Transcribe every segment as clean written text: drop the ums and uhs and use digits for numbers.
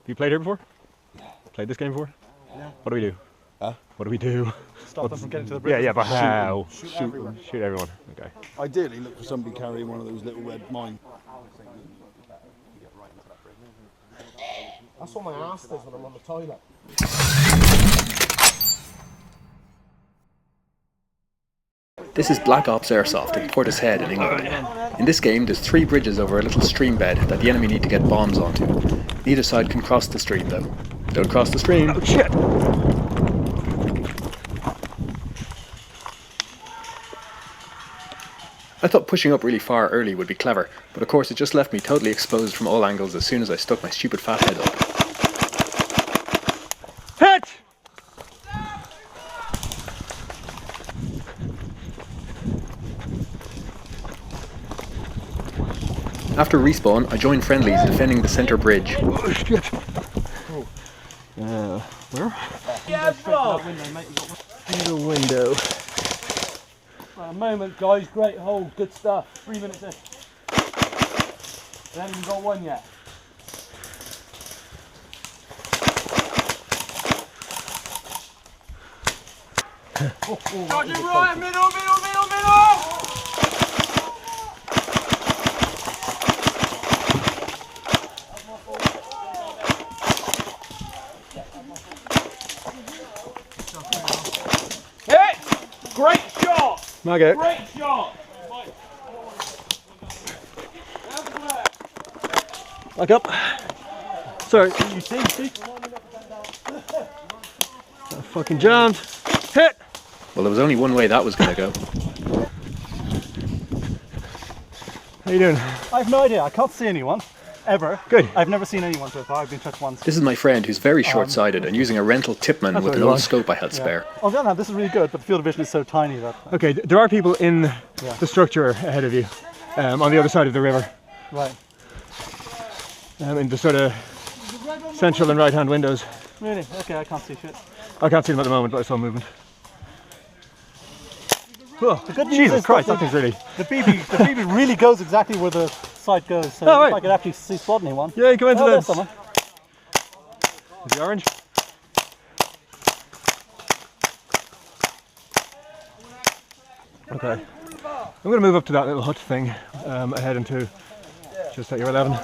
you played here before? Played this game before? Yeah. What do we do? Huh? What do we do? Stop them from getting to the bridge. Yeah, but how? Shoot everyone. Shoot everyone. Okay. Ideally, look for somebody carrying one of those little red mines. That's what my ass does when I'm on the toilet. This is Black Ops Airsoft in Portishead in England. In this game there's 3 bridges over a little stream bed that the enemy need to get bombs onto. Neither side can cross the stream though. Don't cross the stream. Oh shit! I thought pushing up really far early would be clever, but of course it just left me totally exposed from all angles as soon as I stuck my stupid fat head up. Hit! After respawn, I joined friendlies defending the centre bridge. Oh shit! Where? Yeah, bro! In the window. A moment, guys. Great hold. Good stuff. 3 minutes in. They haven't even got one yet. Charge it right, middle! Hit! Great shot! Okay. Great shot! Back up. Sorry. You see? Fucking jammed. Hit! Well, there was only one way that was going to go. How you doing? I have no idea. I can't see anyone. Ever. Good. I've never seen anyone so far. I've been touched once. This is my friend who's very short-sighted and using a rental Tipman with what an you old want. scope I had spare. On the other hand, this is really good, but the field of vision is so tiny that... Okay, there are people in the structure ahead of you, on the other side of the river, Right. in the sort of central and right-hand windows. Really? Okay, I can't see shit. I can't see them at the moment, but I saw movement. Oh, The good news Jesus is Christ, that that thing's really... the BB really goes exactly where the sight goes, so Oh, right. if I could actually see spot anyone. Yeah, come into there's that. someone. Is the orange? Okay. I'm going to move up to that little hut thing ahead into just at your 11.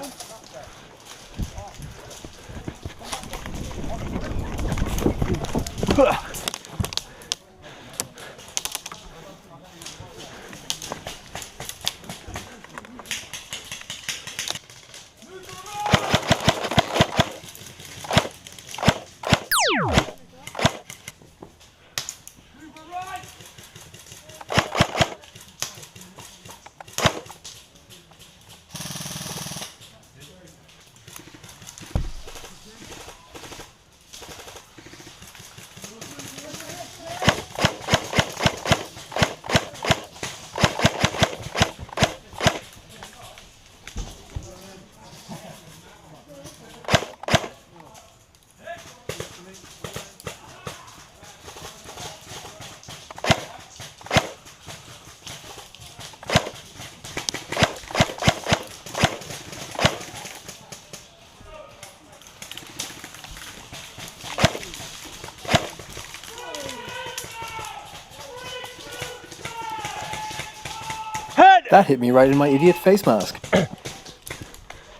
That hit me right in my idiot face mask.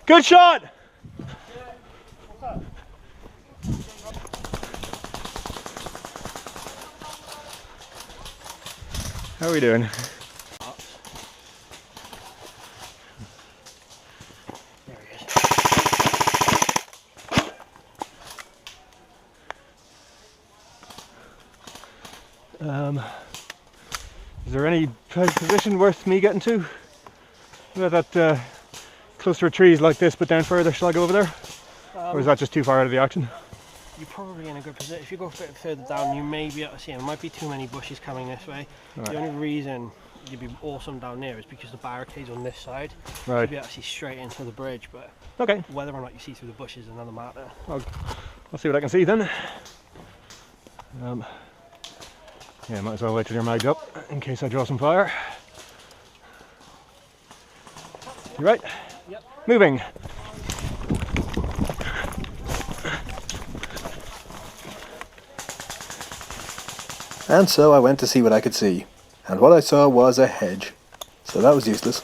Good shot! How are we doing? Is there any position worth me getting to? That cluster of trees like this, but down further. Shall I go over there? Or is that just too far out of the action? You're probably in a good position. If you go a bit further down, you may be able to see them. There might be too many bushes coming this way. Right. The only reason you'd be awesome down there is because the barricade's on this side. Right. You'd be able to see straight into the bridge, but Okay. whether or not you see through the bushes is another matter. I'll see what I can see then. Yeah, might as well wait till you're magged up in case I draw some fire. You right? Yep. Moving. And so I went to see what I could see. And what I saw was a hedge. So that was useless.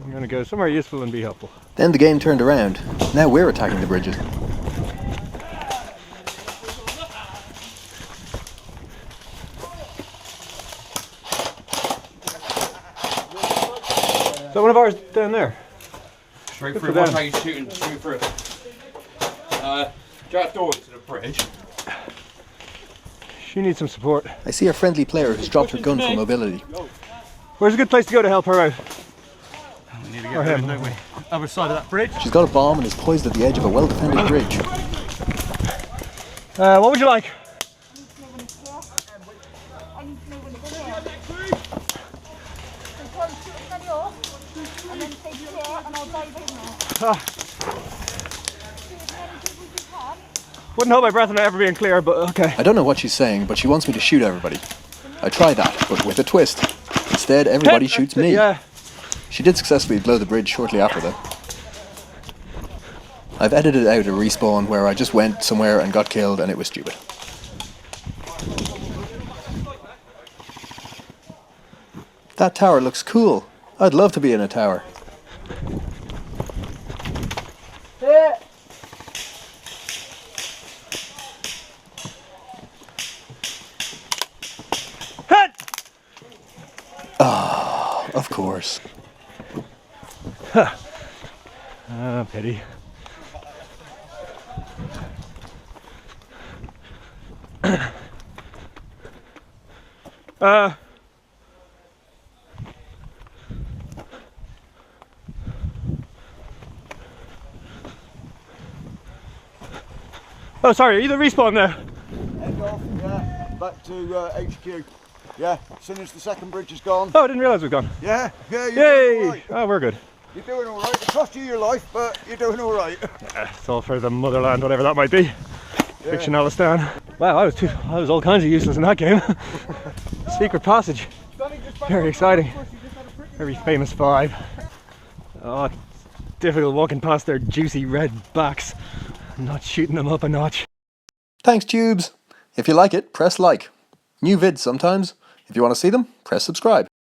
I'm going to go somewhere useful and be helpful. Then the game turned around. Now we're attacking the bridges. Is that one of ours down there? Straight Good through. for Watch them. how you shooting straight through. Jack door to the bridge. She needs some support. I see a friendly player who's dropped her gun for mobility. Where's a good place to go to help her out? We need to Or get him. moving, don't we? Other side of that bridge. She's got a bomb and is poised at the edge of a well-defended bridge. What would you like? I need to know when it's here. So try and shoot as many off, and then take care, and I'll dive in there. Shoot as many people as you can. Wouldn't hold my breath on it ever being clear, but okay. I don't know what she's saying, but she wants me to shoot everybody. I try that, but with a twist. Instead, everybody shoots me. Yeah. She did successfully blow the bridge shortly after though. I've edited out a respawn where I just went somewhere and got killed and it was stupid. That tower looks cool. I'd love to be in a tower. Ah, of course. Pity. Oh, sorry, are you the respawn now? End off, yeah. Back to HQ. Yeah, as soon as the second bridge is gone. Oh, I didn't realise we'd gone. Yeah, you're doing Yay! all right. Oh, we're good. You're doing all right. It cost you your life, but you're doing all right. It's all for the motherland, whatever that might be. Fictionalistan. Wow, I was all kinds of useless in that game. Secret passage. Very exciting. Very famous 5. Oh, it's difficult walking past their juicy red backs. I'm not shooting them up a notch. Thanks, Tubes. If you like it, press like. New vids sometimes. If you want to see them, press subscribe.